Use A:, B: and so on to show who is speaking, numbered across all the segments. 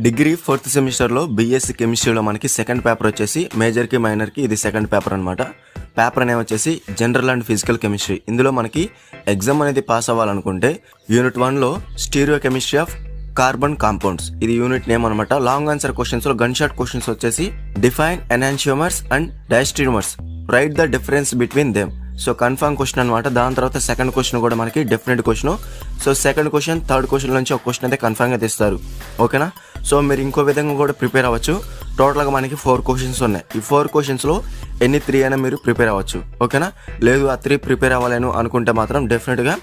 A: Degree 4th సెమిస్టర్లో BSc కెమిస్ట్రీలో మనకి సెకండ్ పేపర్ వచ్చేసి మేజర్కి మైనర్కి ఇది సెకండ్ పేపర్ అనమాట. పేపర్ నేమ్ వచ్చేసి జనరల్ అండ్ ఫిజికల్ కెమిస్ట్రీ. ఇందులో మనకి ఎగ్జామ్ అనేది పాస్ అవ్వాలనుకుంటే యూనిట్ 1లో stereo chemistry of carbon compounds, ఇది యూనిట్ నేమ్ అనమాట. లాంగ్ ఆన్సర్ క్వశ్చన్స్లో గన్ షాట్ క్వశ్చన్స్ వచ్చేసి define enantiomers and diastereomers, write the difference between them. So confirm question అనమాట. దాని తర్వాత సెకండ్ క్వశ్చన్ కూడా మనకి definite question. So second question third question నుంచి ఒక క్వశ్చన్ అయితే కన్ఫర్మ్గా తెస్తారు. ఓకేనా? సో మీరు ఇంకో విధంగా కూడా ప్రిపేర్ అవ్వచ్చు. టోటల్గా మనకి 4 క్వశ్చన్స్ ఉన్నాయి. ఈ 4 క్వశ్చన్స్లో ఎన్ని 3 అయినా మీరు ప్రిపేర్ అవ్వచ్చు. ఓకేనా? లేదు ఆ 3 ప్రిపేర్ అవ్వలేను అనుకుంటే మాత్రం డెఫినెట్గా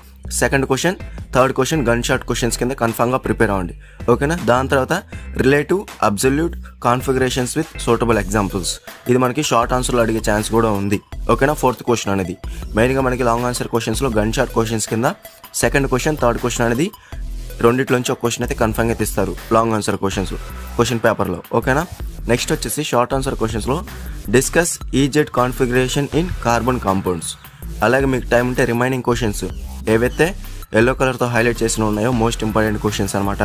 A: second question third question gun shot questions కింద కన్ఫర్మ్గా ప్రిపేర్ అవ్వండి. ఓకేనా? దాని తర్వాత relative absolute configurations with suitable examples, ఇది మనకి షార్ట్ ఆన్సర్లో అడిగే ఛాన్స్ కూడా ఉంది. ఓకేనా? 4th క్వశ్చన్ అనేది మెయిన్గా మనకి లాంగ్ ఆన్సర్ క్వశ్చన్స్లో గన్ షాట్ క్వశ్చన్స్ కింద సెకండ్ క్వశ్చన్ థర్డ్ క్వశ్చన్ అనేది రెండిట్లోంచి ఒక క్వశ్చన్ అయితే కన్ఫర్మ్గా తీస్తారు లాంగ్ ఆన్సర్ క్వశ్చన్స్ క్వశ్చన్ పేపర్లో. ఓకేనా? నెక్స్ట్ వచ్చేసి షార్ట్ ఆన్సర్ క్వశ్చన్స్లో discuss EZ configuration in carbon compounds. అలాగే మీకు టైం ఉంటే రిమైనింగ్ క్వశ్చన్స్ ఏవైతే ఎల్లో కలర్తో హైలైట్ చేసిన ఉన్నాయో మోస్ట్ ఇంపార్టెంట్ క్వశ్చన్స్ అనమాట,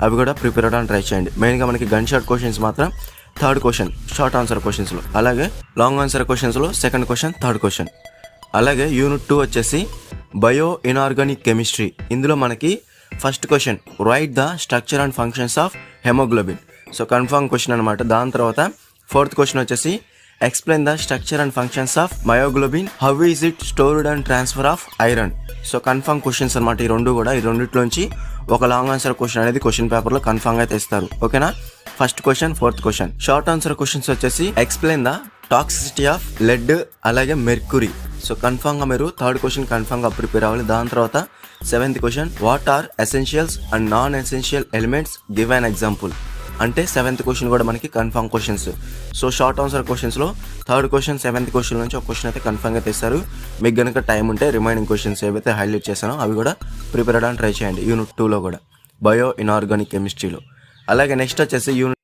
A: అవి కూడా ప్రిపేర్ అవ్వడానికి ట్రై చేయండి. మెయిన్గా మనకి గన్ షాట్ క్వశ్చన్స్ మాత్రం థర్డ్ క్వశ్చన్ షార్ట్ ఆన్సర్ క్వశ్చన్స్లో, అలాగే లాంగ్ ఆన్సర్ క్వశ్చన్స్లో సెకండ్ క్వశ్చన్ థర్డ్ క్వశ్చన్. అలాగే యూనిట్ 2 వచ్చేసి బయో ఇనార్గానిక్ కెమిస్ట్రీ. ఇందులో మనకి first question write the structure and functions of haemoglobin. So confirm question అనమాట. దాని తర్వాత 4th క్వశ్చన్ వచ్చేసి explain the structure and functions of myoglobin, how is it stored and transfer of iron. So confirm questions అనమాట. ఈ రెండు కూడా, ఈ రెండిట్లోంచి ఒక లాంగ్ ఆన్సర్ క్వశ్చన్ అనేది క్వశ్చన్ పేపర్లో కన్ఫర్మ్గా తెస్తారు. ఓకేనా? First question 4th question. Short answer questions వచ్చేసి explain the toxicity of lead అలాగే మెర్క్యూరీ. సో కన్ఫర్మ్గా మీరు థర్డ్ క్వశ్చన్ కన్ఫర్మ్గా ప్రిపేర్ అవ్వాలి. దాని తర్వాత 7th question what are essentials and non essential elements, give an example. అంటే 7th క్వశ్చన్ కూడా మనకి confirm questions. So short answer క్వశ్చన్స్లో థర్డ్ క్వశ్చన్ 7th క్వశ్చన్ నుంచి ఒక క్వశ్చన్ అయితే కన్ఫర్మ్గా తెస్తారు. మీకు కనుక టైం ఉంటే రిమైనింగ్ క్వశ్చన్స్ ఏవైతే హైలైట్ చేశానో అవి కూడా ప్రిపేర్ అవ్వడానికి ట్రై చేయండి యూనిట్ 2లో కూడా బయో ఇనార్గానిక్ కెమిస్ట్రీలో. అలాగే నెక్స్ట్ వచ్చేసి యూనిట్